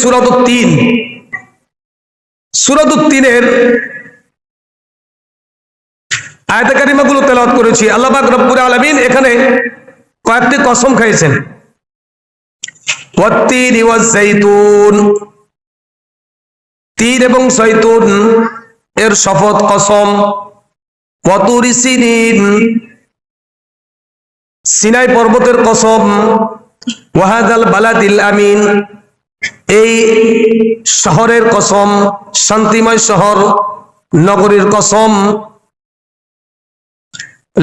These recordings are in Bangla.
সূরা তিন, সূরা তিনের আয়াতে কারিমাগুলো তেলাওয়াত করেছি। আল্লাহ পাক রব্বুল আলামিন এখানে কয়েকটি কসম খাইছেন। ওয়াত-তিনি ওয়াজ-যাইতুন, তিন এবং জৈতুন এর শপথ কসম। ওয়া তুরি সিনিন, সিনাই পর্বতের কসম। ওয়া হাযাল বালাদিল আমিন, এই শহরের কসম, শান্তিময় শহর নগরীর কসম।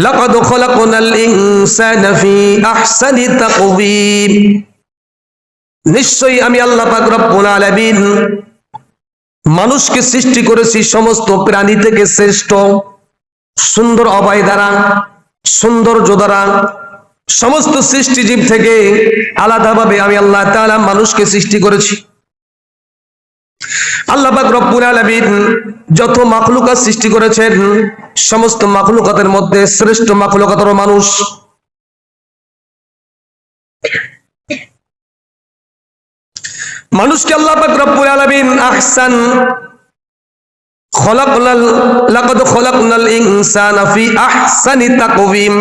লাকাদ খালাকনাল ইনসানা ফি আহসানি তাকওয়িম, নিশ্চয়ই আমি আল্লাহ পাক রব্বুল আলামিন মানুষকে সৃষ্টি করেছি সমস্ত প্রাণী থেকে শ্রেষ্ঠ, সুন্দর অবয় দ্বারা, সৌন্দর্য দ্বারা। সমস্ত সৃষ্টিজীব থেকে আলাদাভাবে আমি আল্লাহ তাআলা মানুষকে সৃষ্টি করেছি। আল্লাহ পাক রব্বুল আলামিন যত মাখলুকাত সৃষ্টি করেছেন, সমস্ত মাখলুকাতের মধ্যে শ্রেষ্ঠ মাখলুকাত হলো মানুষ। মানুষকে আল্লাহ পাক রব্বুল আলামিন আহসান খলাকনাল, লাকাদ খলাকনাল ইনসানা ফি আহসানি তাকওয়িম,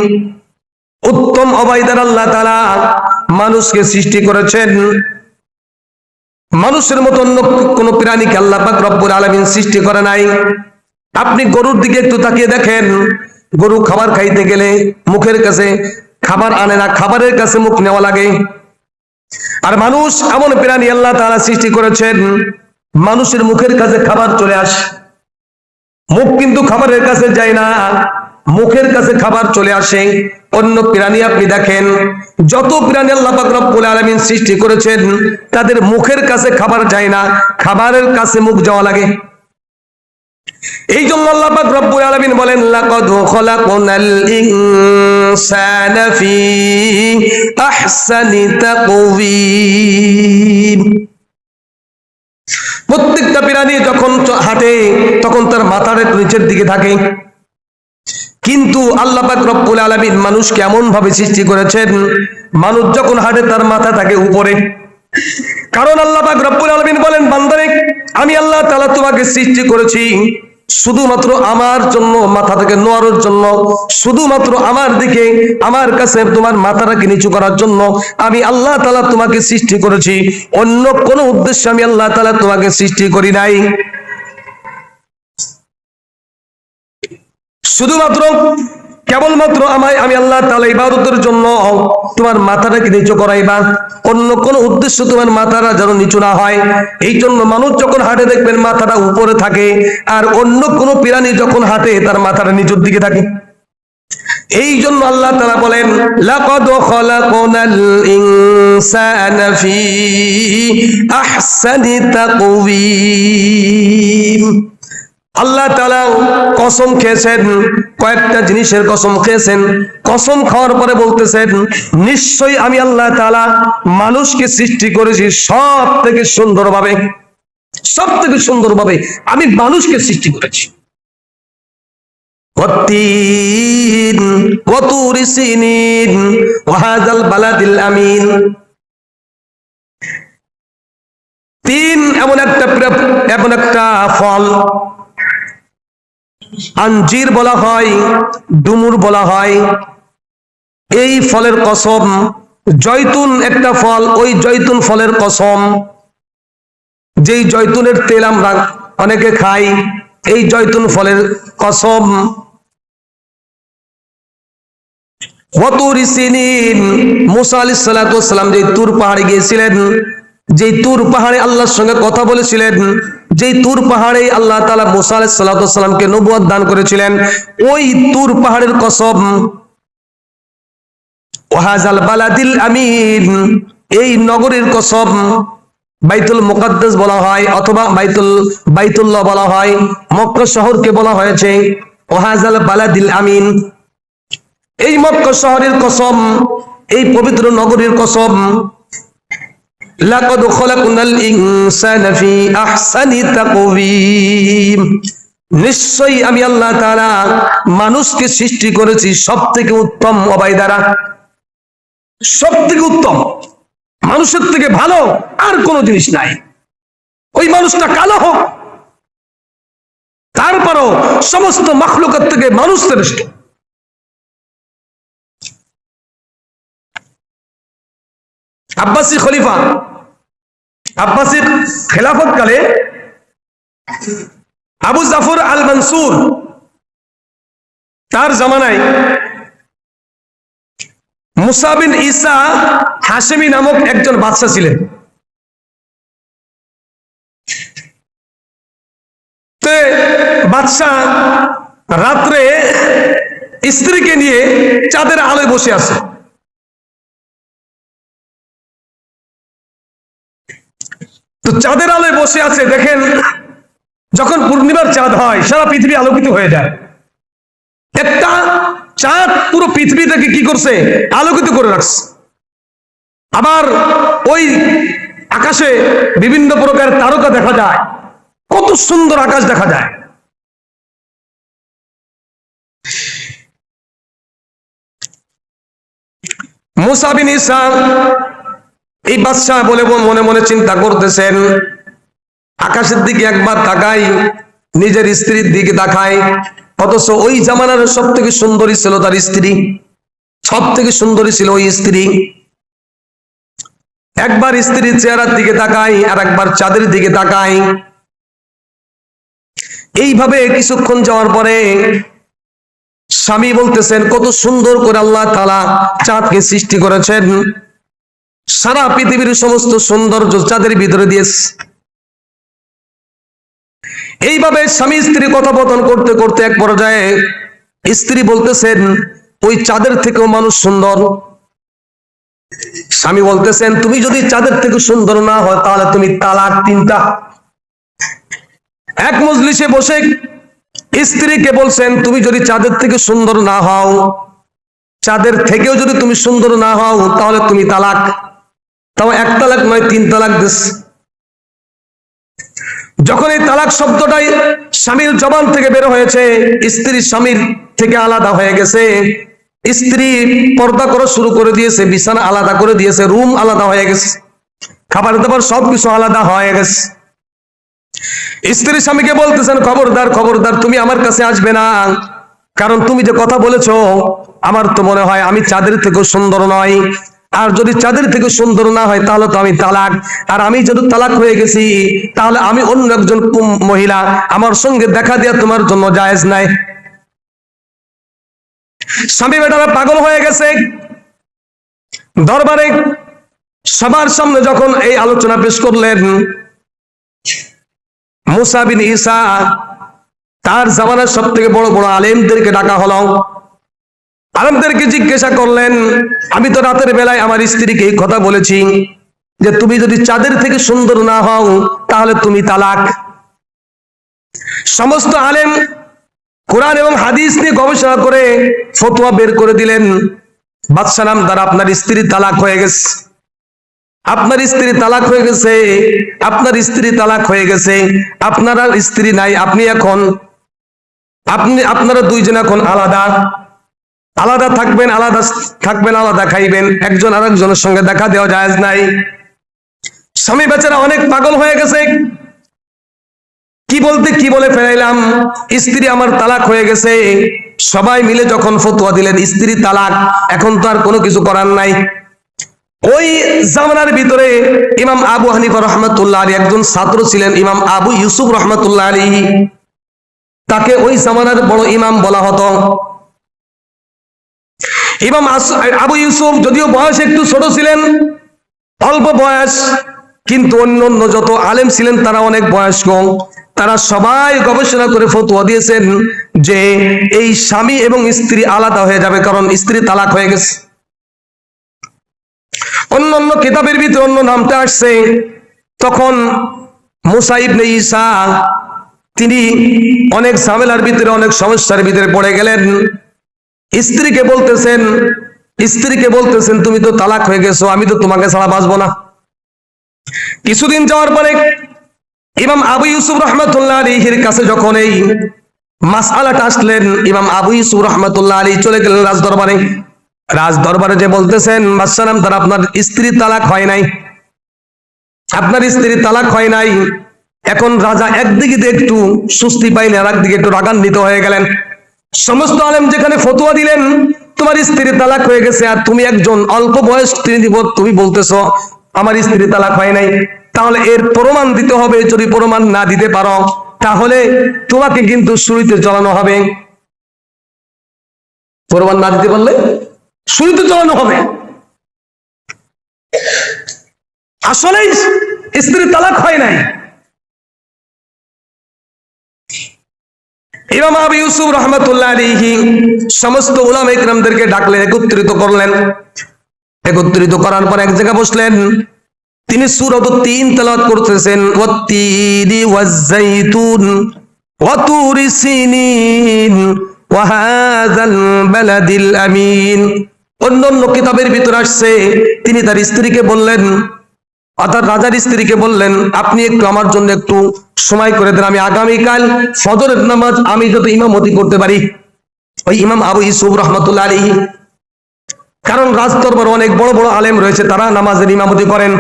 উত্তম অবয় দ্বারা আল্লাহ তাআলা মানুষকে সৃষ্টি করেছেন। মানুষের মতো অন্য কোন প্রাণীকে আল্লাহ পাক রব্বুল আলামিন সৃষ্টি করে নাই। আপনি গরুর দিকে একটু তাকিয়ে দেখেন, গরু খাবার খাইতে গেলে মুখের কাছে খাবার আনে না, খাবারের কাছে মুখ নেওয়া লাগে। আর মানুষ এমন প্রাণী আল্লাহ তাআলা সৃষ্টি করেছেন, মানুষের মুখের কাছে খাবার চলে আসে, মুখ কিন্তু খাবারের কাছে যায় না, মুখের কাছে খাবার চলে আসে। অন্য প্রাণী আপনি দেখেন, যত প্রাণী আল্লাহ পাক রব্বুল আলামিন সৃষ্টি করেছেন, তাদের মুখের কাছে খাবার যায় না, খাবারের কাছে মুখ যাওয়া লাগে। এই জন্য আল্লাহ পাক রব্বুল আলামিন বলেন, লাকাদ খালাকনাল ইনসানা ফি আহসানি তাকওয়িম। প্রত্যেকটা প্রাণী যখন হাঁটে তখন তার মাথাটা নিচের দিকে থাকে, কিন্তু আল্লাহ পাক রব্বুল আলামিন মানুষকে এমন ভাবে সৃষ্টি করেছেন, মানুষ যখন হাঁটে তার মাথা থাকে উপরে। কারণ আল্লাহ পাক রব্বুল আলামিন বলেন, বান্দারে আমি আল্লাহ তাআলা তোমাকে সৃষ্টি করেছি শুধুমাত্র আমার জন্য, মাথা থেকে নোয়ানোর জন্য, শুধুমাত্র আমার দিকে, আমার কাছে তোমার মাথাটাকে নিচু করার জন্য আমি আল্লাহ তাআলা তোমাকে সৃষ্টি করেছি। অন্য কোনো উদ্দেশ্যে আমি আল্লাহ তাআলা তোমাকে সৃষ্টি করি নাই। শুধুমাত্র কেবলমাত্র আমি আল্লাহ তাআলা ইবাদতের জন্য তোমার মাথাটাকে নিচু করাইবা, অন্য কোন উদ্দেশ্য তোমার মাথাটা যেন নিচু না হয়। এই জন্য মানুষ যখন হাঁটে দেখবেন মাথাটা উপরে থাকে, আর অন্য কোন প্রাণী যখন হাঁটে তার মাথাটা নিচুর দিকে থাকে। এই জন্য আল্লাহ তাআলা বলেন, লাকাদ খালাকনাল ইনসানা ফি আহসানি তাকওয়িম। আল্লাহ তাআলা কসম খেয়েছেন, কয়েকটা জিনিসের কসম খেয়েছেন। কসম খাওয়ার পরে বলতেছেন, নিশ্চয়ই আমি আল্লাহ তাআলা মানুষকে সৃষ্টি করেছি সব থেকে সুন্দরভাবে, সব থেকে সুন্দরভাবে আমি মানুষকে সৃষ্টি করেছি। ওয়াত-তিন ওয়া তুরি সিনিন ওয়া হাযাল বালাদিল আমিন। তিন এমন একটা ফল, আঞ্জির বলা হয়, ডুমুর বলা হয়। এই ফলের কসম। জয়তুন একটা ফল, ওই জয়তুন ফলের কসম। যেই জয়তুনের তেল আমরা অনেকে খাই, এই জয়তুন ফলের কসম। ওয়া তুরি সিনিন, মুসা আলাইহিস সালাতু ওয়াস সালাম যে তুর পাহাড়ে গিয়েছিলেন, যেই তুর পাহাড়ে আল্লাহর সঙ্গে কথা বলেছিলেন, যেই তুর পাহাড়ে আল্লাহ তাআলা মুসা আলাইহিস সালাতু ওয়াস সালামকে নবুয়ত দান করেছিলেন, ওই তুর পাহাড়ের কসম। ওয়া হাযাল বালাদিল আমিন, এই নগরীর কসম। বাইতুল মুকাদ্দাস বলা হয় অথবা বাইতুল্লাহ বলা হয়, মক্কা শহরকে বলা হয়েছে ওয়া হাযাল বালাদিল আমিন। এই মক্কা শহরের কসম, এই পবিত্র নগরীর কসম। লাকাদ খালাকনাল ইনসানা ফি আহসানি তাকওয়িম, নিশ্চয়ই আমি আল্লাহ তাআলা মানুষকে সৃষ্টি করেছি সবথেকে উত্তম অবয় দ্বারা। সবথেকে উত্তম, মানুষের থেকে ভালো আর কোনো জিনিস নাই। ওই মানুষটা কালো হোক, তারপরও সমস্ত মাখলুকাত থেকে মানুষ শ্রেষ্ঠ। আব্বাসী খলিফা, আব্বাসী খেলাফত কালে আবু জাফর আল মনসুর, তার জামানায় মুসা বিন ঈসা হাশেমি নামক একজন বাদশা ছিলেন। বাদশা রাত্রে স্ত্রীকে নিয়ে চাঁদের আলোয় বসে আছে। তো চাঁদের আলোয় বসে আছে, দেখেন যখন পূর্ণিমার চাঁদ হয় সারা পৃথিবী আলোকিত হয়ে যায়। একটা চাঁদ পুরো পৃথিবীটাকে কি করছে, আলোকিত করে রাখছে। আবার ওই আকাশে বিভিন্ন প্রকার তারকা দেখা যায়, কত সুন্দর আকাশ দেখা যায়। মুসা বিন ঈসা এই বাদশা বলে মনে মনে চিন্তা করতেছেন, আকাশের দিকে একবার তাকাই, নিজের স্ত্রীর দিকে তাকাই, অথচ ওই জামানার সব থেকে সুন্দরী ছিল তার স্ত্রী, সব থেকে সুন্দরী ছিল ওই স্ত্রী। একবার স্ত্রীর চেহারার দিকে তাকাই আর একবার চাঁদের দিকে তাকাই। এইভাবে কিছুক্ষণ যাওয়ার পরে স্বামী বলতেছেন, কত সুন্দর করে আল্লাহ তাআলা চাঁদকে সৃষ্টি করেছেন, সারা পৃথিবীর সমস্ত সৌন্দর্য চাঁদের ভিতরে দিয়েছে। এইভাবে স্বামী স্ত্রী কথোপকথন করতে করতে এক পর্যায়ে স্ত্রী বলতেছেন, ওই চাঁদের থেকেও মানুষ সুন্দর। স্বামী বলতেছেন, তুমি যদি চাঁদের থেকে সুন্দর না হয় তাহলে তুমি তালাক 3টা। এক মজলিসে বসে স্ত্রীকে বলছেন, তুমি যদি চাঁদের থেকে সুন্দর না হও, চাঁদের থেকেও যদি তুমি সুন্দর না হও তাহলে তুমি তালাক। তাও 1 তালাক নয়, 3 তালাক দিস। যখন এই তালাক শব্দটাই স্বামীর জবান থেকে বের হয়েছে, স্ত্রী স্বামীর থেকে আলাদা হয়ে গেছে। স্ত্রী পর্দা করা শুরু করে দিয়েছে, বিছানা আলাদা করে দিয়েছে, রুম আলাদা হয়ে গেছে, খাবার দাবার সবকিছু আলাদা হয়ে গেছে। স্ত্রী স্বামীকে বলতেছেন, খবরদার খবরদার, তুমি আমার কাছে আসবে না, কারণ তুমি যে কথা বলেছো আমার তো মনে হয় আমি চাঁদের থেকেও সুন্দর নয়, আর যদি চাঁদের থেকে সুন্দর না হয় তাহলে তো আমি তালাক, আর আমি যদি তালাক হয়ে গেছি তাহলে আমি অন্য একজন মহিলা আমার সঙ্গে দেখা দেওয়া তোমার জন্য জায়েজ নাই। স্বামী বেটারা পাগল হয়ে গেছে। দরবারে সবার সামনে যখন এই আলোচনা পেশ করলেন, মুসা বিন ঈসা তার জামানার সব থেকে বড় বড় আলেমদেরকে ডাকা হলো। আলেমদেরকে জিজ্ঞাসা করলেন, আমি তো রাতের বেলায় আমার স্ত্রীকে এই কথা বলেছি যে তুমি যদি চাঁদের থেকে সুন্দর না হও তাহলে তুমি তালাক। সমস্ত আলেম কোরআন এবং হাদিস নিয়ে গবেষণা করে ফতোয়া বের করে দিলেন, বাদশা নামদার, আপনার স্ত্রী তালাক হয়ে গেছে, আপনার স্ত্রী তালাক হয়ে গেছে, আপনার স্ত্রী তালাক হয়ে গেছে, আপনার আর স্ত্রী নাই, আপনারা দুইজন এখন আলাদা আলাদা থাকবেন, আলাদা খাইবেন, একজন আরেকজনের সঙ্গে দেখা দেওয়া জায়েজ নাই। স্বামী বেচারা অনেক পাগল হয়ে গেছে, কি বলে ফেলাইলাম, স্ত্রী আমার তালাক হয়ে গেছে। সবাই মিলে যখন ফতোয়া দিলেন স্ত্রী তালাক, এখন তো আর কোনো কিছু করার নাই। ওই জামানার ভিতরে ইমাম আবু হানিফা রহমাতুল্লাহ আলাইহি একজন ছাত্র ছিলেন, ইমাম আবু ইউসুফ রহমাতুল্লাহ আলাইহি, তাকে ওই জামানার বড় ইমাম বলা হতো। ইমাম আবু ইউসুফ যদিও বয়স একটু ছোট ছিলেন, অল্প বয়স, কিন্তু অন্য যত আলেম ছিলেন তারা অনেক বয়স্ক। তারা সবাই গবেষণা করে ফতোয়া দিয়েছেন যে এই স্বামী এবং স্ত্রী আলাদা হয়ে যাবে, কারণ স্ত্রী তালাক হয়ে গেছে। অন্য কিতাবের ভিতরে অন্য নামটা আসছে। তখন মুসা ইবনে ঈসা তিনি অনেক ঝামেলার ভিতরে, অনেক সমস্যার ভিতরে পড়ে গেলেন। স্ত্রীকে বলতেছেন তুমি তো তালাক হয়ে গেছো, আমি তো তোমাকে ছাড়া বাঁচবো না। কিছুদিন যাওয়ার পরে ইমাম আবু ইউসুফ রহমাতুল্লাহ আলাইহির কাছে যখন এই মাসআলাটা আসলেন, ইমাম আবু ইউসুফ রহমাতুল্লাহ আলাইহি চলে গেলেন রাজদরবারে যে বলতেছেন, বাদশা নামদার, আপনার স্ত্রী তালাক হয় নাই, আপনার স্ত্রী তালাক হয় নাই, এখন রাজা একদিকে একটু স্বস্তি পাইলেন, আর একদিকে একটু রাগান্বিত হয়ে গেলেন। সমস্ত আলেম যেখানে ফতোয়া দিলেন তোমার স্ত্রী তালাক হয়ে গেছে, আর তুমি একজন অল্প বয়স স্ত্রী দিব, তুমি বলতেছো আমার স্ত্রী তালাক হয় নাই, তাহলে এর প্রমাণ দিতে হবে। যদি প্রমাণ না দিতে পারো তাহলে তোমাকে কিন্তু শুরুতে জ্বালানো হবে। প্রমাণ না দিতে পারলে শুরুতে জ্বালানো হবে। আসলেই স্ত্রী তালাক হয় নাই। ইমাম আবু ইউসুফ রাহমাতুল্লাহ আলাইহি সমস্ত উলামা ইকরামদেরকে ডাকলেন, একত্রিত করলেন। একত্রিত করার পর এক জায়গায় বসলেন। তিনি সূরা ৩ তেলাওয়াত করতেছেন, ওয়াত-তিনি ওয়াজ-যাইতুন ওয়া তুরি সিনিন ওয়া হাযাল বালাদিল আমিন। অন্যান্য কিতাবের ভিতর আসছে তিনি তার স্ত্রীকে বললেন, অর্থাৎ রাজার স্ত্রীকে বললেন, আপনি একটু আমার জন্য একটু সময় করে দেন, আমি আগামীকাল ফজরের নামাজ আমি যত ইমামতি করতে পারি। ওই ইমাম আবু ইউসুফ রাহমাতুল্লাহ আলাইহি, কারণ রাজদরবারে অনেক বড় বড় আলেম রয়েছে, তারা নামাজের ইমামতি করেন।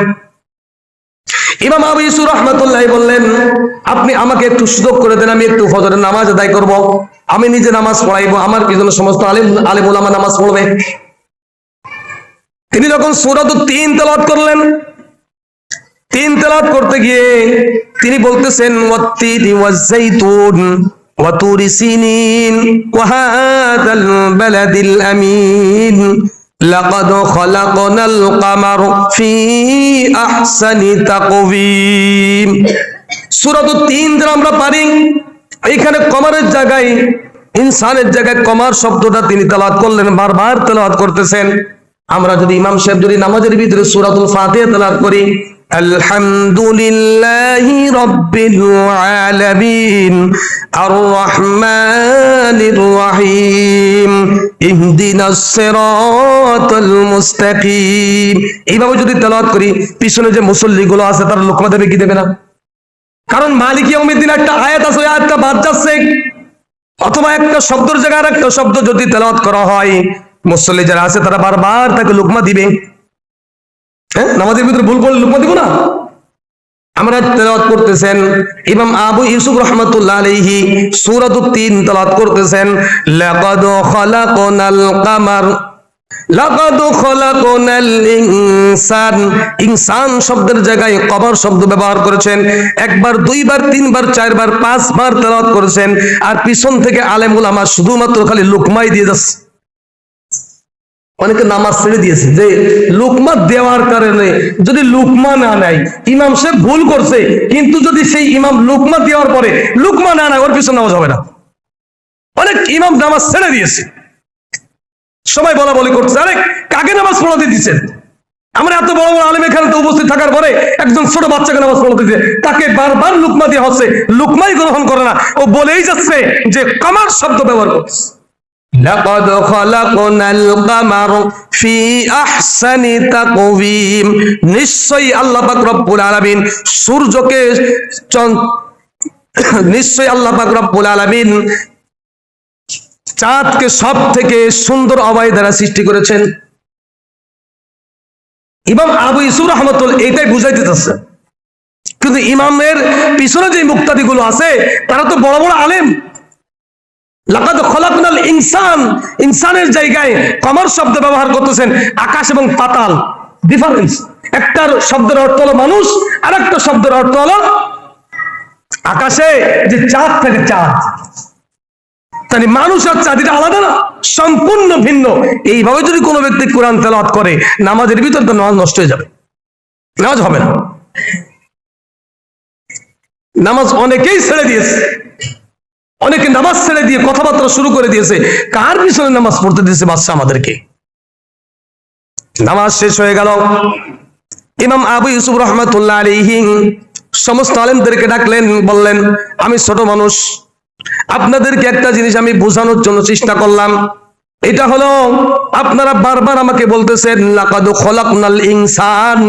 ইমাম আবু ইউসুফ রাহমাতুল্লাহ বললেন, আপনি আমাকে একটু সুযোগ করে দেন, আমি একটু ফজরের নামাজ আদায় করব, আমি নিজে নামাজ পড়াইবো, আমার পিছনে সমস্ত আলেম ওলামা নামাজ পড়বে। তিনি যখন সূরা ৩ তেলাওয়াত করলেন, ৩ তেলাওয়াত করতে গিয়ে তিনি বলতেছেন, ওয়াত-তিনি ওয়াজ-যাইতুন ওয়া তুরি সিনিন ওয়া হাযাল বালাদিল আমিন লাকাদ খালাকনাল কামার ফি আহসানি তাকওয়িম। সূরা ৩ যারা আমরা পারি, এখানে কমারের জায়গায় ইনসানের জায়গায় কমার শব্দটা তিনি তেলাওয়াত করলেন, বারবার তেলাওয়াত করতেছেন। আমরা যদি ইমাম সাহেব যদি নামাজের ভিতরে সূরাতুল ফাতিহা তেলাওয়াত করি, আলহামদুলিল্লাহি রাব্বিল আলামিন আর রহমানির রহিম ইহদিনাস সিরাতাল মুস্তাকিম, এইভাবে যদি তেলাওয়াত করি, পিছনে যে মুসল্লিগুলো আছে তারা লোকমা দেবে কি দেবে না? কারণ মালিক ইয়াউমিদ্দিন একটা আয়াত আছে, ওই আয়াতটা বাদ যাচ্ছে, অথবা একটা শব্দের জায়গায় একটা শব্দ যদি তেলাওয়াত করা হয়, মুসল্লি যারা আছে তারা বারবার তাকে লোকমা দিবে। হ্যাঁ, নামাজের ভিতরে ভুল করলে লোকমা দিব না? আমরা তেলাওয়াত করতেছেন, ইমাম আবু ইউসুফ রাহমাতুল্লাহ আলাইহি সূরা ৩ তেলাওয়াত করতেছেন, লাকাদ খালাকনাল কামার লাকাদ খালাকনাল ইনসান। ইনসান শব্দের জায়গায় কবর শব্দ ব্যবহার করেছেন, একবার, দুইবার, তিনবার, চারবার, ৫ বার তেলাওয়াত করেছেন। আর পিছন থেকে আলেম উলামা শুধুমাত্র খালি লোকমাই দিয়ে যাচ্ছে। অনেকে নামাজ ছেড়ে দিয়েছে যে লুকমা দেওয়ার কারণে যদি লুকমা না নেয়, ইমাম সাহেব ভুল করছে, কিন্তু যদি সেই ইমাম লুকমা দেওয়ার পরে লুকমা না নেয়, ওর পিছনে নামাজ হবে না। অনেক ইমাম নামাজ ছেড়ে দিয়েছে, সবাই বলা বলি করছে, আরে কাকে নামাজ পড়াতে দিচ্ছেন? আমরা এত বড় বড় আলেম এখানে তো উপস্থিত থাকার পরে একজন ছোট বাচ্চাকে নামাজ পড়াতে দিচ্ছে, তাকে বারবার লুকমা দেওয়া হচ্ছে, লুকমাই গ্রহণ করে না, ও বলেই যাচ্ছে যে কামার শব্দ ব্যবহার করছে। লাকাদ খালাকনাল কামার ফি আহসানি তাকওয়িম, নিশ্চয়ই আল্লাহ পাক রব্বুল আলামিন সূর্যকে, নিশ্চয়ই আল্লাহ পাক রব্বুল আলামিন চাঁদকে সব থেকে সুন্দর অবয়ব দ্বারা সৃষ্টি করেছেন। ইমাম আবু ইউসুফ রাহমাতুল্লাহ এইটাই বুঝাইতে চাচ্ছে, কিন্তু ইমামের পিছনে যে মুক্তাদিগুলো আছে তারা তো বড় বড় আলেম। লাকাদ খালাকনাল ইনসান, ইনসানের জায়গায় কমর শব্দ ব্যবহার করতেছেন। আকাশ এবং পাতাল ডিফারেন্স, একটার শব্দের অর্থ হলো মানুষ, আর একটা শব্দের অর্থ হলো আকাশে যে চাঁদ থাকে, চাঁদ, তাহলে মানুষ আর চাঁদ এটা আলাদা না, সম্পূর্ণ ভিন্ন। এইভাবে যদি কোনো ব্যক্তি কোরআন তেলাওয়াত করে, নামাজের ভিতর তো নামাজ নষ্ট হয়ে যাবে, নামাজ হবে না। নামাজ অনেকেই ছেড়ে দিয়েছে, অনেকে নামাজ ছেড়ে দিয়ে কথাবার্তা শুরু করে দিয়েছে। কার পিছনে নামাজ পড়তে দিয়েছে বাদশা আমাদেরকে? নামাজ শেষ হয়ে গেল, ইমাম আবু ইউসুফ রাহমাতুল্লাহ আলাইহি সমস্ত আলেমদেরকে ডাকলেন, বললেন, আমি ছোট মানুষ, আপনাদেরকে একটা জিনিস আমি বোঝানোর জন্য চেষ্টা করলাম। এটা হলো, আপনারা বারবার আমাকে বলতেছেন লাকাদ খালাকনাল ইনসান,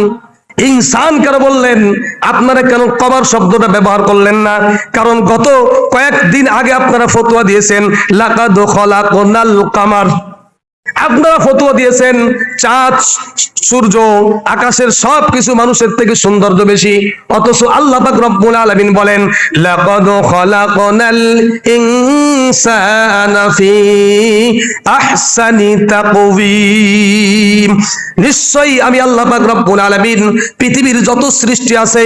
ইনসান কেন বললেন? আপনারা কেন কবর শব্দটা ব্যবহার করলেন না? কারণ গত কয়েকদিন আগে আপনারা ফতোয়া দিয়েছেন লাকাদ খালাকনাল কামার, আপনারা ফতোয়া দিয়েছেন চাঁদ, সূর্য, আকাশের সবকিছু মানুষের থেকে সৌন্দর্য বেশি, অথচ আল্লাহ পাক রব্বুল আলামিন বলেন লাকাদ খালাকনাল ইনসানা ফি আহসানি তাকওয়িম, নিশ্চয়ই আমি আল্লাহ পাক রব্বুল আলামিন পৃথিবীর যত সৃষ্টি আছে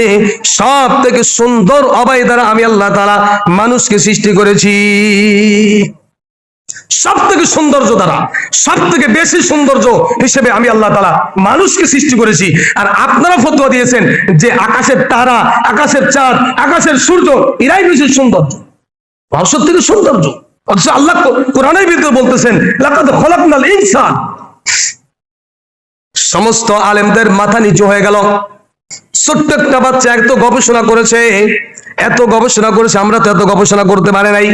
সব থেকে সুন্দর অবয় দ্বারা আমি আল্লাহ তাআলা মানুষকে সৃষ্টি করেছি। সব থেকে সৌন্দর্য দ্বারা, সব থেকে বেশি সৌন্দর্য হিসেবে আমি আল্লাহ তাআলা মানুষকে সৃষ্টি করেছি। আর আপনারা ফতোয়া দিয়েছেন যে আকাশের তারা, আকাশের চাঁদ, আকাশের সূর্য এরাই বেশি সৌন্দর্য, মানুষের থেকে সৌন্দর্য। অথচ আল্লাহ কোরআনের ভিতরে বলতেছেন লাকাদ খালাকনাল ইনসান। সমস্ত আলেমদের মাথা নিচু হয়ে গেল। ছোট্ট একটা বাচ্চা এত গবেষণা করেছে, এত গবেষণা করেছে, আমরা তো এত গবেষণা করতে পারি নাই।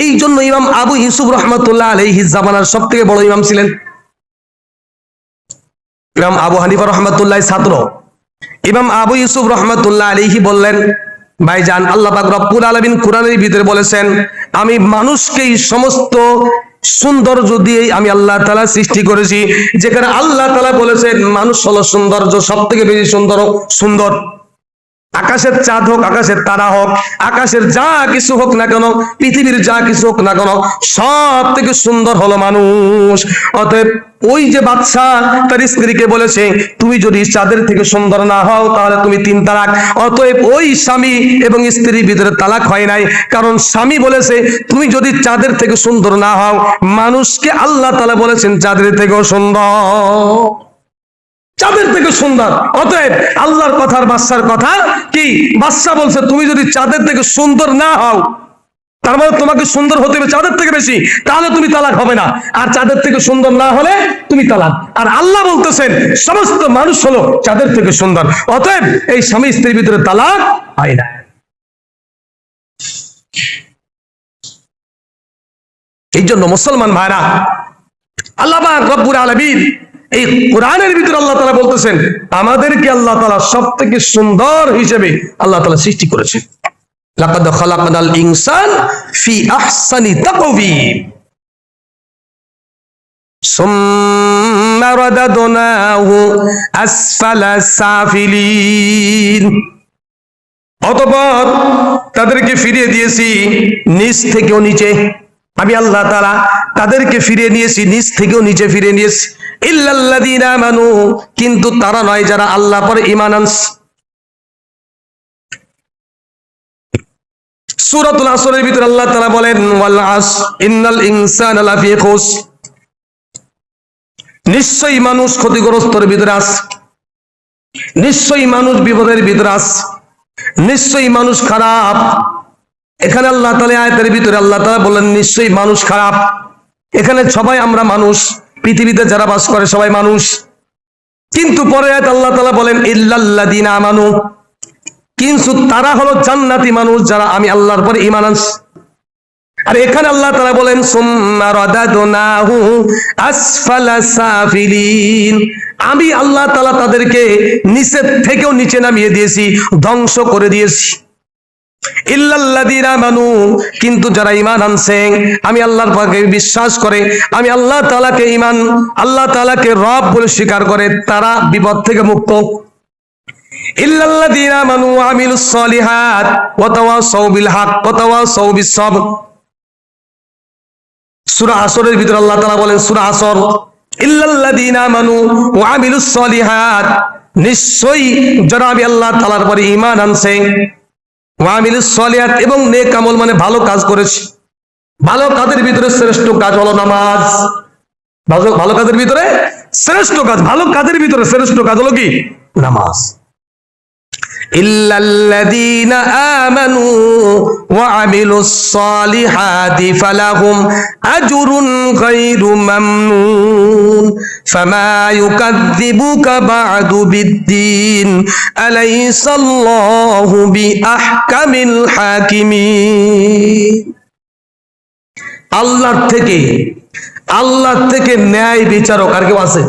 এই জন্য ইমাম আবু ইউসুফ রহমাতুল্লাহ আলাইহি জামানার সব থেকে বড় ইমাম ছিলেন। ইমাম আবু হানিফা রহমাতুল্লাহ ছাত্র ইমাম আবু ইউসুফ রহমাতুল্লাহ আলাইহি বললেন, ভাইজান আল্লাহ পাক রব্বুল আলামিন কোরআনের ভিতরে বলেছেন আমি মানুষকেই সমস্ত সৌন্দর্য দিয়ে আমি আল্লাহ তাআলা সৃষ্টি করেছি। যেখানে আল্লাহ তাআলা বলেছেন মানুষ হলো সৌন্দর্য, সব থেকে বেশি সুন্দর। আকাশের চাঁদ হোক, আকাশের তারা হোক, আকাশের যা কিছু হোক না কেন, পৃথিবীর যা কিছু হোক না কেন, সব থেকে সুন্দর হলো মানুষ। অতএব ওই যে বাদশা তার স্ত্রীকে বলেছে তুমি যদি চাঁদের থেকে সুন্দর না হও তাহলে তুমি 3 তালাক। অতএব ওই স্বামী এবং স্ত্রীর ভিতরে তালাক হয় নাই, কারণ স্বামী বলেছে তুমি যদি চাঁদের থেকে সুন্দর না হও। মানুষকে আল্লাহ তাআলা বলেছেন চাঁদের থেকেও সুন্দর, চাঁদের থেকে সুন্দর। অতএব আল্লাহর কথার বাদশার কথা কি, বাদশা বলছে তুমি যদি চাঁদের থেকে সুন্দর না হও, তার মানে তোমাকে সুন্দর হতে হবে চাঁদের থেকে বেশি, তাহলে তুমি তালাক হবে না। আর চাঁদের থেকে সুন্দর না হলে তুমি তালাক। আর আল্লাহ বলতেছেন সমস্ত মানুষ হলো চাঁদের থেকে সুন্দর, অতএব এই স্বামী স্ত্রীর ভিতরে তালাক হয় না। এই জন্য মুসলমান ভাইরা, আল্লাহ পাক রব্বুল আলামিন এই কোরআনের ভিতরে আল্লাহ তাআলা বলতেছেন আমাদেরকে আল্লাহ তাআলা সবথেকে সুন্দর হিসেবে আল্লাহ তাআলা সৃষ্টি করেছেন। লাকাদ খালাকনাল ইনসান ফি আহসানি তাকওয়িম সুম্মা রাদাদনাহু আসফালা সাফিলিন, অতঃপর তাদেরকে ফিরিয়ে দিয়েছি নিচ থেকেও নিচে। আমি আল্লাহ তাআলা তাদেরকে ফিরিয়ে নিয়েছি নিচ থেকেও নিচে ফিরিয়ে নিয়েছি। ইল্লাল্লাযীনা আমানু, কিন্তু তারা নয় যারা আল্লাহ পরে ঈমান আনছে। সূরাতুল আসরের ভিতরে আল্লাহ তাআলা বলেন ওয়াল আসর ইন্নাল ইনসানা লাফি খুসর, নিশ্চয়ই মানুষ ক্ষতিগ্রস্তের ভিতরে আছে, নিশ্চয়ই মানুষ বিপদের ভিতরে আছে, নিশ্চয়ই মানুষ খারাপ। এখানে আল্লাহ তাআলা আয়াতের ভিতরে আল্লাহ তাআলা বলেন নিশ্চয়ই মানুষ খারাপ। এখানে সবাই আমরা মানুষ, পৃথিবীতে যারা বাস করে সবাই মানুষ। কিন্তু পরে আয়াত আল্লাহ তাআলা বলেন ইল্লাল্লাযীনা আমানু, কিন্তু তারা হলো জান্নাতি মানুষ যারা আমি আল্লাহর পরে ঈমান আনছে। আর এখানে আল্লাহ তাআলা বলেন সুম্মা রাদাদনাহু আসফালা সাফিলিন, আমি আল্লাহ তাআলা তাদেরকে নিচের থেকেও নিচে নামিয়ে দিয়েছি, ধ্বংস করে দিয়েছি। ইল্লাল্লাযীনা আমানু, কিন্তু যারা ঈমান আনছে, আমি আল্লাহর পাকে বিশ্বাস করে, আমি আল্লাহ তাআলাকে ঈমান, আল্লাহ তাআলাকে রব বলে স্বীকার করে, তারা বিপদ থেকে মুক্ত। ইল্লাল্লাযীনা আমানু ওয়া আমিলুস সলিহাত ওয়া তাওয়াসাউ বিল হক ওয়া তাওয়াসাউ বিস সবর। সূরা আসরের ভিতরে আল্লাহ তাআলা বলেন সূরা আসর ইল্লাল্লাযীনা আমানু ওয়া আমিলুস সলিহাত, নিশ্চয়ই যারা আমি আল্লাহ তাআলার পরে ঈমান আনছে, ওয়া আমিলুস সলিহাত এবং নেক আমল মানে ভালো কাজ করেছে। ভালো কাজের ভিতরে শ্রেষ্ঠ কাজ হলো নামাজ। ভালো কাজের ভিতরে শ্রেষ্ঠ কাজ, ভালো কাজের ভিতরে শ্রেষ্ঠ কাজ হলো কি? নামাজ। ইল্লাল্লাযীনা আমানু ওয়া আমিলুস সলিহাতি ফালাহুম আজরুন গায়রু মামনুন ফামা ইউকাযযিবুকা বা'দু বিদ্দীন আলাইসাল্লাহু বিআহকামিল হাকিমিন। আল্লাহর থেকে ন্যায় বিচারক আর কেউ আছে?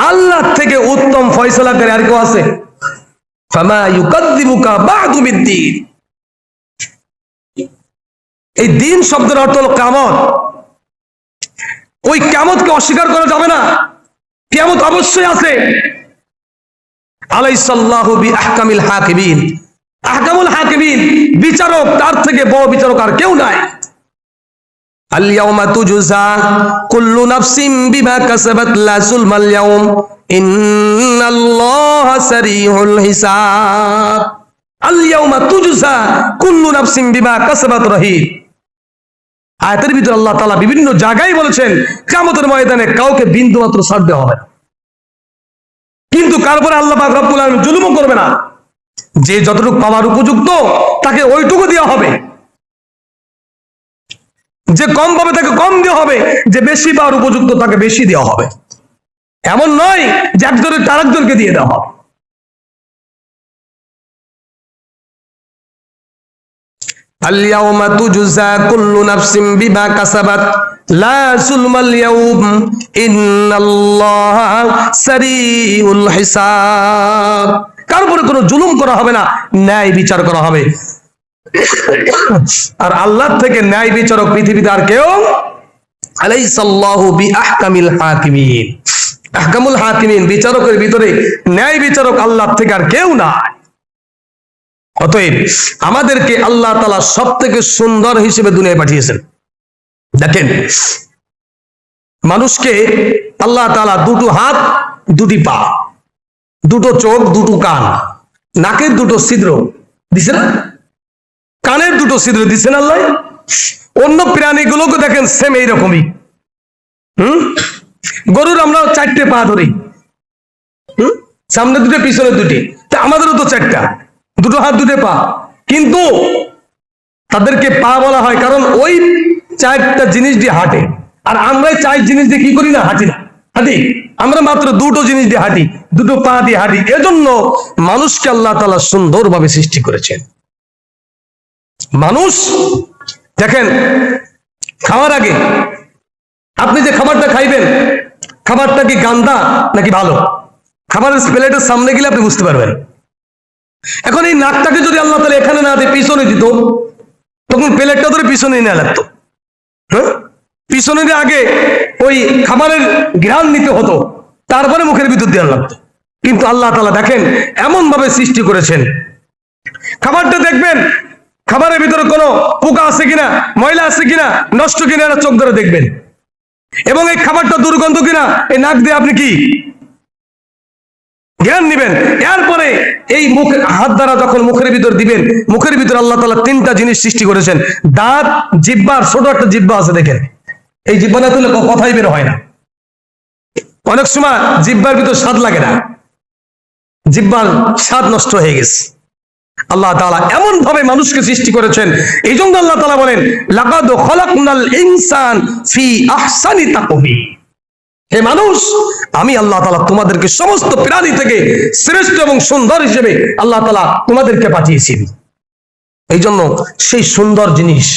আল্লাহর থেকে উত্তম ফয়সালাকারী আর কেউ আছে? ফামা ইউকাযযিবুকা বা'দু বিদ্দীন, এই দিন শব্দের অর্থ হলো কিয়ামত। ওই কিয়ামতকে অস্বীকার করা যাবে না, কিয়ামত অবশ্যই আছে। আলাইসাল্লাহু বিআহকামিল হাকিমিন, আহকামুল হাকিমিন, বিচারক, তার থেকে বড় বিচারক আর কেউ নাই। আল ইয়াউমা তুজজা কুল্লু নাফসিন বিমা কাসাবাত লা যুলমাল ইয়াউম ইন্নাল্লাহা সারিউল হিসাব। আল ইয়াউমা তুজজা কুল্লু নাফসিন বিমা কাসাবাত রাহিন। আয়াতের ভিতরে আল্লাহ তাআলা বিভিন্ন জায়গায় বলেছেন কিয়ামতের ময়দানে কাউকে বিন্দু মাত্র ছাড় দেওয়া হবে না, কিন্তু কারপরে আল্লাহ পাক রব্বুল আলামিন জুলুমও করবে না। যে যতটুকু পাওয়ার উপযুক্ত তাকে ওইটুকু দেওয়া হবে, যে কম পাবে তাকে কম দেওয়া হবে, যে বেশি পাওয়ার উপযুক্ত তাকে বেশি দেওয়া হবে। এমন নয় যে একজনের আরেকজনকে দিয়ে দেওয়া হবে। আল-ইয়াউমা তুজজা কুল্লু নাফসিন বিমা কাসাবাত লা যুলমাল ইয়াউম ইন্নাল্লাহা সারিউল হিসাব। কার উপরে কোনো জুলুম করা হবে না, ন্যায় বিচার করা হবে। আর আল্লাহ থেকে ন্যায় বিচারক পৃথিবীতে আর কেউ। আলাইসাল্লাহু বিআহকামিল হাকিমিন, আহকামুল হাকিমিন, বিচারকের ভিতরে ন্যায় বিচারক আল্লাহ থেকে আর কেউ নাই। অতএব আমাদেরকে আল্লাহ তাআলা সবথেকে সুন্দর হিসেবে দুনিয়ায় পাঠিয়েছেন। দেখেন, মানুষকে আল্লাহ তাআলা দুটো হাত, দুটি পা, দুটো চোখ, দুটো কান, নাকের দুটো ছিদ্র দিছে না, কানের দুটো ছিদ্র দিচ্ছেন আল্লাহ। অন্য প্রাণীগুলোকে দেখেন সেম এইরকমই। গরুর আমরা 4টে পা ধরি, সামনে দুটো পিছনে দুটি, তা আমাদেরও তো 4টা, দুটো হাত দুটো পা, কিন্তু তাদেরকে পা বলা হয় কারণ ওই 4টা জিনিস দিয়ে হাঁটে, আর আমরা 4 জিনিস দিয়ে কি করি না, হাঁটি না, হাঁটি আমরা মাত্র দুটো জিনিস দিয়ে হাঁটি, দুটো পা দিয়ে হাঁটি। এজন্য মানুষকে আল্লাহ তাআলা সুন্দরভাবে সৃষ্টি করেছেন। মানুষ দেখেন, খাওয়ার আগে আপনি যে খাবারটা খাইবেন, খাবারটা কি গান্দা নাকি ভালো, খাবারের প্লেটের সামনে গেলে আপনি বুঝতে পারবেন। এখন এই নাকটাকে যদি আল্লাহ তাআলা এখানে না দিয়ে পিছনে দিত, তখন প্লেটটা ধরে পিছনে নেওয়া লাগতো। হ্যাঁ, পিছনে দিয়ে আগে ওই খাবারের ঘ্রাণ নিতে হতো, তারপরে মুখের ভিতর দেওয়া লাগতো। কিন্তু আল্লাহ তাআলা দেখেন এমন ভাবে সৃষ্টি করেছেন, খাবারটা দেখবেন খাবারের ভিতরে কোনো পোকা আছে কিনা, ময়লা আছে কিনা, নষ্ট কিনা, এরা চোখ ধরে দেখবেন। এবং এই খাবারটা দুর্গন্ধ কিনা, এই নাক দিয়ে আপনি কি জ্ঞান নিবেন। এরপরে এই মুখ, হাত দ্বারা যখন মুখের ভিতর দিবেন, মুখের ভিতর আল্লাহ তাআলা 3টা জিনিস সৃষ্টি করেছেন। দাঁত, জিহ্বার ছোট একটা জিহ্বা আছে, দেখেন এই জিহ্বা না তুলে কথাই বের হয় না। অনেক সময় জিহ্বার ভিতর স্বাদ লাগে না, জিহ্বার স্বাদ নষ্ট হয়ে গেছে। আল্লাহ তাআলা এমন ভাবে মানুষকে সৃষ্টি করেছেন, এই জন্য আল্লাহ তাআলা বলেন লাকাদ খালাকনাল ইনসান ফি আহসানি তাকওয়িম। হে মানুষ, আমি আল্লাহ তাআলা তোমাদেরকে সমস্ত প্রাণী থেকে শ্রেষ্ঠ এবং সুন্দর হিসেবে আল্লাহ তাআলা তোমাদেরকে পাঠিয়েছি। এই জন্য সেই সুন্দর জিনিস,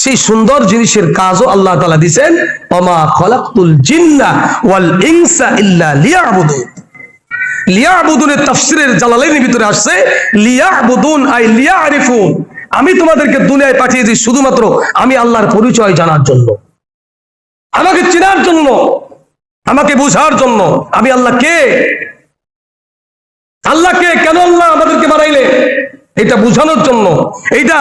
সেই সুন্দর জিনিসের কাজও আল্লাহ তাআলা দিবেন, ওমা খালাকতুল জিন্না ওয়াল ইনসা ইল্লা লিয়াবুদুন। লিয়াবুদুনের তাফসীরের জালালাইনের ভিতরে আসছে লিয়াবুদুন আই লিয়ারিফুন। আমি তোমাদেরকে দুনিয়ায় পাঠিয়েছি শুধুমাত্র আমি আল্লাহর পরিচয় জানার জন্য, আমাকে চেনার জন্য, আমাকে বোঝার জন্য। আমি আল্লাহ কে, আল্লাহ কে, কেন আল্লাহ আমাদেরকে বানাইলে, এটা বোঝানোর জন্য, এইটা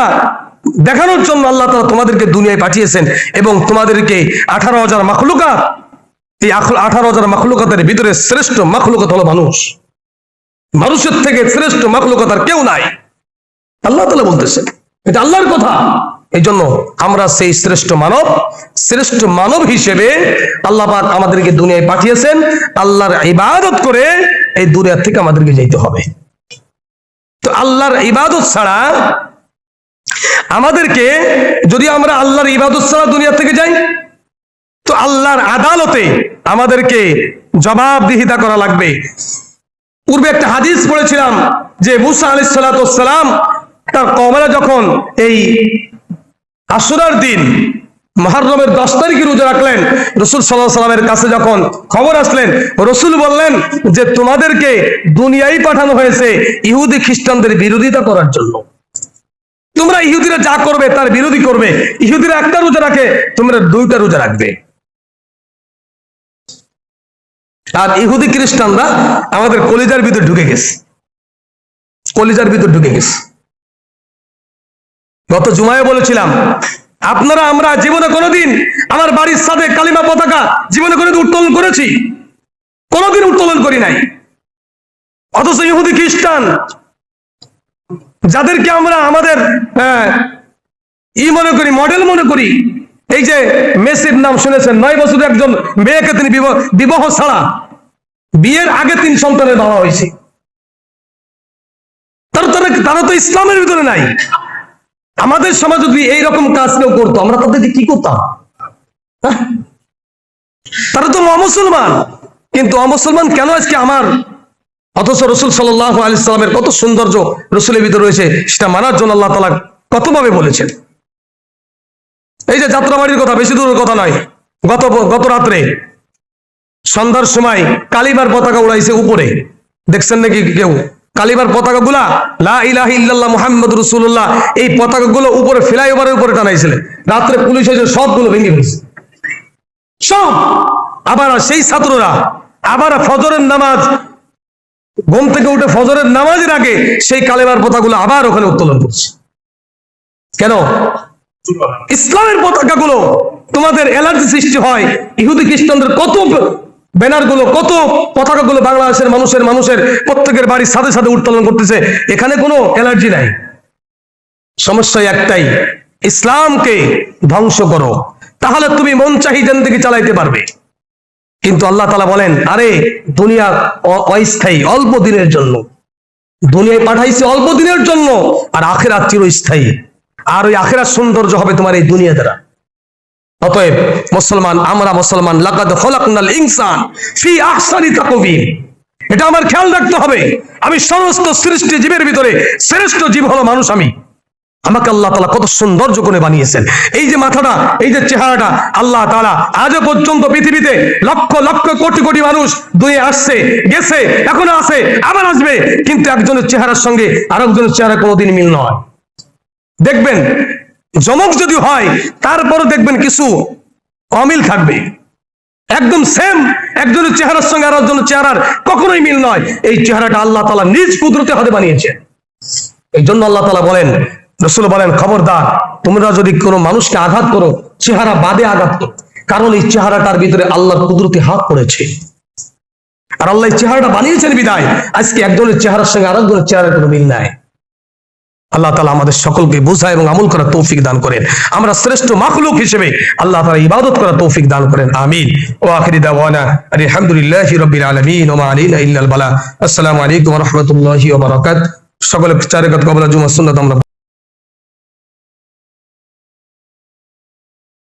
দেখানোর জন্য আল্লাহ তাআলা তোমাদেরকে দুনিয়ায় পাঠিয়েছেন। এবং তোমাদেরকে 18,000 মাখলুকাত, এই 18,000 মাখলুকাতের ভিতরে শ্রেষ্ঠ মাখলুকাত হলো মানুষ। মানুষের থেকে শ্রেষ্ঠ মাখলুকাত আর কেউ নাই, আল্লাহ তাআলা বলতেছেন, এটা আল্লাহর কথা। এই জন্য আমরা সেই শ্রেষ্ঠ মানব হিসেবে আল্লাহ পাক আমাদেরকে দুনিয়ায় পাঠিয়েছেন। আল্লাহর ইবাদত করে এই দুনিয়া থেকে আমাদেরকে যেতে হবে। তো আল্লাহর ইবাদত ছাড়া আমাদেরকে, যদি আমরা আল্লাহর ইবাদত ছাড়া দুনিয়া থেকে যাই, তো আল্লাহর আদালতে আমাদেরকে জবাবদিহিতা করা লাগবে। পূর্বে একটা হাদিস পড়েছিলাম যে মুসা আলাইহিস সালাতু ওয়াস সালাম তার কওমেরা যখন এই আশুরার দিন মুহররমের 10 তারিখে রোজা রাখলেন, রাসূল সাল্লাল্লাহু আলাইহি ওয়াসাল্লামের কাছে যখন খবর আসলেন, রাসূল বললেন যে তোমাদেরকে দুনিয়ায় পাঠানো হয়েছে ইহুদি খ্রিস্টানদের বিরোধিতা করার জন্য। তোমরা ইহুদিরা যা করবে তার বিরোধী করবে। ইহুদিরা একটা রোজা রাখে, তোমরা 2টা রোজা রাখবে। আর ইহুদি খ্রিস্টানরা আমাদের কলিজার ভিতর ঢুকে গেছে, কলিজার ভিতর ঢুকে গেছে। গত জুমায় বলেছিলাম, আপনারা আমরা জীবনে কোনোদিন আমার বাড়ির সাথে কালিমা পতাকা জীবনে কোনোদিন উত্তোলন করেছি? কোনোদিন উত্তোলন করি নাই। অথচ ইহুদি খ্রিস্টান যাদেরকে আমরা আমাদের মনে করি, মডেল মনে করি, এই যে মেসির নাম শুনেছেন, 9 বছর একজন মেয়েকে তিনি বিবাহ ছাড়া বিয়ের আগে 3 সন্তানের বাবা হয়েছে। তারা তো ইসলামের ভিতরে নাই। আমাদের সমাজ যদি এইরকম কাজ কেউ করতো, আমরা তাদেরকে কি করতাম? তারা তো অমুসলমান, কিন্তু অমুসলমান কেন আজকে আমার? অথচ রসুল সাল্লাল্লাহু আলাইহি সাল্লামের কত সৌন্দর্য রসুলের ভিতরে রয়েছে, সেটা মানার জন্য আল্লাহ তাআলা কতভাবে বলেছেন। এই যে যাত্রাবাড়ির কথা, বেশি দূরের কথা নয়, গত রাত্রে সন্ধ্যার সময় কালিমার পতাকা উড়াইছে উপরে, দেখছেন নাকি কেউ? কালিমার পতাকা গুলা লা ইলাহা ইল্লাল্লাহ মুহাম্মাদুর রাসূলুল্লাহ, এই পতাকা গুলো উপরে ফ্লাইওভারের উপরে টানাইছিলেন। রাত্রে পুলিশ এসে সবগুলো ভেঙে ফেলছে, সব। আবার সেই ছাত্ররা আবার ফজরের নামাজ, ঘুম থেকে উঠে ফজরের নামাজের আগে সেই কালিমার পতাকাগুলো আবার ওখানে উত্তোলন করছে। কেন? ইসলামের পতাকা গুলো তোমাদের অ্যালার্জি সৃষ্টি হয়। ইহুদি খ্রিস্টানদের কত ব্যানার গুলো, কত পতাকা গুলো বাংলাদেশের মানুষের প্রত্যেকের বাড়ির সাথে সাথে উত্তোলন করতেছে, এখানে কোনো অ্যালার্জি নাই। সমস্যা একটাই, ইসলামকে ধ্বংস করো, তাহলে তুমি মন চাহিদার দিকে চালাইতে পারবে। কিন্তু আল্লাহ তাআলা বলেন, আরে দুনিয়া অস্থায়ী, অল্প দিনের জন্য। দুনিয়ায় পাঠাইছে অল্প দিনের জন্য, আর আখিরাত চিরস্থায়ী। আর ওই আখিরাত সৌন্দর্য হবে তোমার এই দুনিয়া দ্বারা। অতএব মুসলমান, আমরা মুসলমান, লাকাদ খলাকনাল ইনসান ফি আহসানি তাকওয়িম, এটা আমার খেয়াল রাখতে হবে। আমি সমস্ত সৃষ্টি জীবের ভিতরে শ্রেষ্ঠ জীব হলো মানুষ। আমাকে আল্লাহ তাআলা কত সৌন্দর্য করে বানিয়েছেন। এই যে মাথাটা, এই যে চেহারাটা, আল্লাহ তাআলা আজও পর্যন্ত পৃথিবীতে লক্ষ লক্ষ কোটি কোটি মানুষ দুনিয়া আসছে, গেছে, এখনো আছে, আবার আসবে, কিন্তু একজনের চেহারার সঙ্গে আরেকজনের চেহারা কোনোদিন মিল নয়। দেখবেন জমক যদি হয়, তারপরও দেখবেন কিছু অমিল থাকবে। একদম সেম একজনের চেহারার সঙ্গে আরেকজনের চেহারার কখনোই মিল নয়। এই চেহারাটা আল্লাহ তাআলা নিজ কুদরতে হাতে বানিয়েছেন। এই জন্য আল্লাহ তাআলা বলেন, রাসূল বলেন, খবরদার তোমরা যদি কোনো মানুষকে আঘাত করো, চেহারা বাদে আঘাত করো, কারণ এই চেহারাটার ভিতরে আল্লাহর কুদরতি হাত পড়েছে। আর আল্লাহ এই চেহারাটা বানিয়েছেন বিদায় আজকে একজনের চেহারার সঙ্গে আরেকজনের চেহারার কোনো মিল নাই। আল্লাহ তাআলা আমাদের সকলকে বোঝা এবং আমল করার তৌফিক দান করেন। আমরা শ্রেষ্ঠ মাখলুক হিসেবে আল্লাহ তাআলা ইবাদত করার তৌফিক দান করেন। আমিন। ওয়া আখিরি দাওয়ানা আলহামদুলিল্লাহি রাব্বিল আলামিন ওয়া মা আলাইনা ইল্লাল বালা। আসসালামু আলাইকুম ওয়া রাহমাতুল্লাহি ওয়া বারাকাতুহু। সকলে 4 রাকাত কবলা জুমা সুন্নাত আমরা